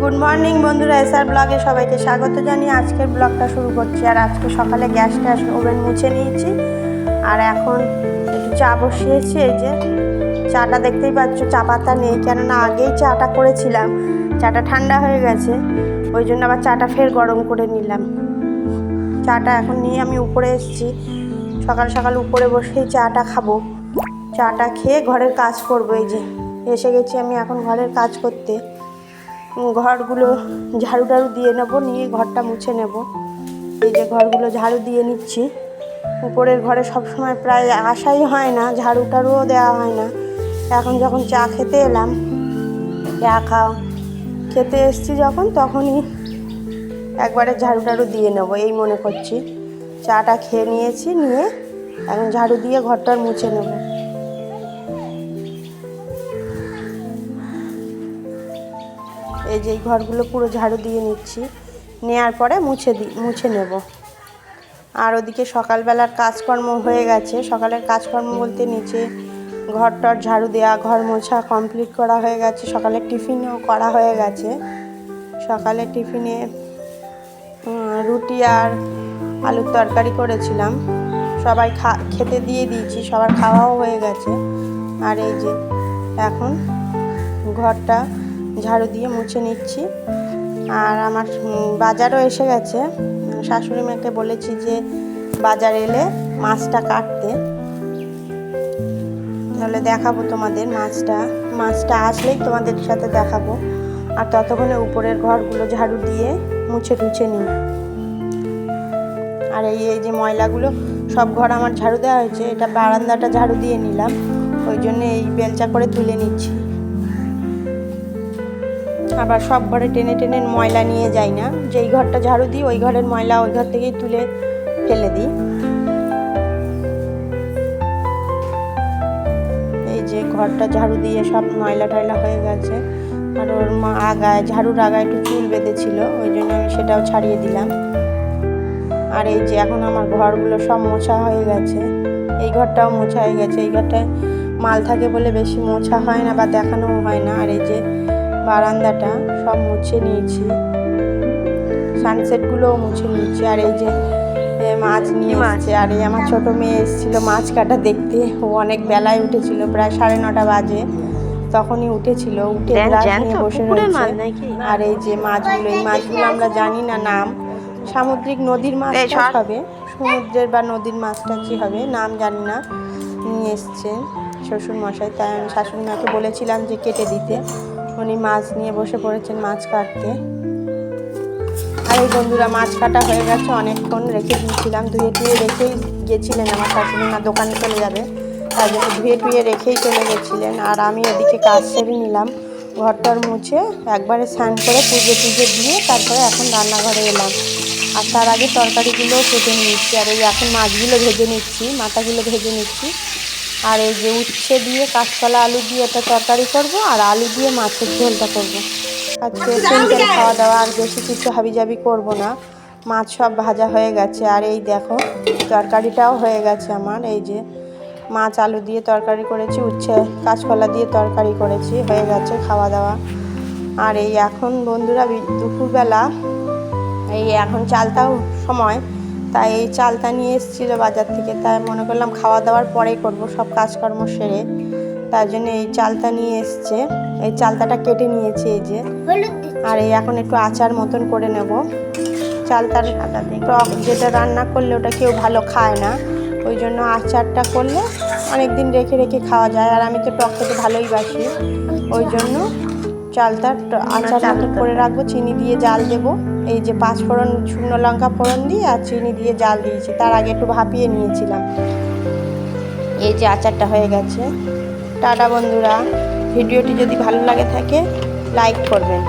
Good morning বন্ধুরা, SR ব্লগে সবাইকে স্বাগত জানিয়ে আজকের ব্লগটা শুরু করছি। আর আজকে সকালে গ্যাসটা ওভেন মুছে নিয়েছি আর এখন একটু চা বসিয়েছি। এই যে চাটা দেখতেই পাচ্ছ, চা পাতা নেই, কেননা আগেই চাটা করেছিলাম, চাটা ঠান্ডা হয়ে গেছে, ওই জন্য আবার চাটা ফের গরম করে নিলাম। চাটা এখন নিয়ে আমি উপরে এসেছি, সকাল সকাল উপরে বসেই চাটা খাবো। চাটা খেয়ে ঘরের কাজ করবো। এই যে এসে গেছি আমি এখন ঘরের কাজ করতে। ঘরগুলো ঝাড়ু টাড়ু দিয়ে নেবো, নিয়ে ঘরটা মুছে নেব। এই যে ঘরগুলো ঝাড়ু দিয়ে নিচ্ছি। উপরের ঘরে সবসময় প্রায় আসাই হয় না, ঝাড়ু টাড়ুও দেওয়া হয় না। এখন যখন চা খেতে এলাম, চা খেতে এসছি যখন, তখনই একবারে ঝাড়ু টাড়ু দিয়ে নেব এই মনে করছি। চাটা খেয়ে নিয়েছি, নিয়ে এখন ঝাড়ু দিয়ে ঘরটার মুছে নেব। এই যে ঘরগুলো পুরো ঝাড়ু দিয়ে নিচ্ছি, নেওয়ার পরে মুছে নেব। আর ওদিকে সকালবেলার কাজকর্ম হয়ে গেছে। সকালের কাজকর্ম বলতে নিচে ঘরটার ঝাড়ু দেওয়া, ঘর মোছা কমপ্লিট করা হয়ে গেছে। সকালের টিফিনও করা হয়ে গেছে। সকালের টিফিনে রুটি আর আলুর তরকারি করেছিলাম। সবাই খেতে দিয়ে দিয়েছি, সবার খাওয়াও হয়ে গেছে। আর এই যে এখন ঘরটা ঝাড়ু দিয়ে মুছে নিচ্ছি। আর আমার বাজারও এসে গেছে। শাশুড়ি মাকে বলেছি যে বাজার এলে মাছটা কাটতে, তাহলে দেখাবো তোমাদের। মাছটা আসলেই তোমাদের সাথে দেখাবো। আর ততক্ষণে উপরের ঘরগুলো ঝাড়ু দিয়ে মুছে নিই। আর এই যে ময়লাগুলো সব ঘর আমার ঝাড়ু দেওয়া হয়েছে। এটা বারান্দাটা ঝাড়ু দিয়ে নিলাম, ওই জন্য এই বেলচা করে তুলে নিচ্ছি। আবার সব ঘরে টেনে টেনে ময়লা নিয়ে যাই না, যেই ঘরটা ঝাড়ু দিই ওই ঘরের ময়লা ওই ঘর থেকেই তুলে ফেলে দিই। এই যে ঘরটা ঝাড়ু দিয়ে সব ময়লা টয়লা হয়ে গেছে। আর ওর ঝাড়ুর আগায় একটু চুল বেঁধেছিল, ওই জন্য আমি সেটাও ছাড়িয়ে দিলাম। আর এই যে এখন আমার ঘরগুলো সব মোছা হয়ে গেছে। এই ঘরটাও মোছা হয়ে গেছে। এই ঘরটায় মাল থাকে বলে বেশি মোছা হয় না বা দেখানোও হয় না। আর এই যে বারান্দাটা সব মুছে নিয়েছি, সানসেটগুলোও মুছে নিয়েছি। আর এই যে মাছ নিয়ে আসছে। আর এই আমার ছোটো মেয়ে এসেছিলো মাছ কাটা দেখতে। ও অনেক বেলায় উঠেছিল, প্রায় 9:30 বাজে, তখনই উঠে গ্লাস নিয়ে বসে রয়েছে। আর এই যে এই মাছগুলো আমরা জানি না নাম, সামুদ্রিক নদীর মাছ হবে, সমুদ্রের বা নদীর মাছ টাছই হবে, নাম জানি না। নিয়ে এসছে শ্বশুর মশাই, তাই আমি শাশুড়ি মাকে বলেছিলাম যে কেটে দিতে। উনি মাছ নিয়ে বসে পড়েছেন মাছ কাটতে। আর এই বন্ধুরা মাছ কাটা হয়ে গেছে, অনেকক্ষণ রেখে দিয়েছিলাম। ধুয়ে টুয়ে রেখেই গেছিলেন আমার শাশুড়ি মা, দোকানে চলে যাবে, তাই জন্য ধুয়ে টুয়ে রেখেই চলে গেছিলেন। আর আমি এদিকে কাজ সেরে নিলাম, ঘরটার মুছে একবারে স্নান করে পুজো দিয়ে তারপরে এখন রান্নাঘরে এলাম। আর তার আগে তরকারিগুলোও কেটে নিচ্ছি। আর এই এখন মাছগুলো ভেজে নিচ্ছি, মাথাগুলো ভেজে নিচ্ছি। আর এই যে উচ্ছে দিয়ে কাঁচকলা আলু দিয়ে একটা তরকারি করব, আর আলু দিয়ে মাছের ঝোলটা করব। আজকে সিম্পল খাওয়া দাওয়া, আর বেশি কিছু হাবিজাবি করব না। মাছ সব ভাজা হয়ে গেছে। আর এই দেখো তরকারিটাও হয়ে গেছে আমার। এই যে মাছ আলু দিয়ে তরকারি করেছি, উচ্ছে কাঁচকলা দিয়ে তরকারি করেছি, হয়ে গেছে খাওয়া দাওয়া। আর এই এখন বন্ধুরা দুপুরবেলা এই এখন চালতাও সময়, তাই এই চালতা নিয়ে এসেছিলো বাজার থেকে, তাই মনে করলাম খাওয়া দাওয়ার পরেই করব সব কাজকর্ম সেরে, তার জন্য এই চালতা নিয়ে এসছে। এই চালতাটা কেটে নিয়েছি এই যে। আর এই এখন একটু আচার মতন করে নেব। চালতার টক যেটা রান্না করলে ওটা কেউ ভালো খায় না, ওই জন্য আচারটা করলে অনেক দিন রেখে খাওয়া যায়। আর আমি তো টক খেতে ভালোই বাসি, ওই জন্য চালতার আচার মতন করে রাখবো। চিনি দিয়ে জাল দেবো। এই যে 5 ফোড়ন, শুকনো লঙ্কা ফোড়ন দিয়ে আর চিনি দিয়ে জাল দিয়েছি, তার আগে একটু ভাপিয়ে নিয়েছিলাম। এই যে আচারটা হয়ে গেছে। টাটা বন্ধুরা, ভিডিওটি যদি ভালো লাগে থাকে লাইক করবেন।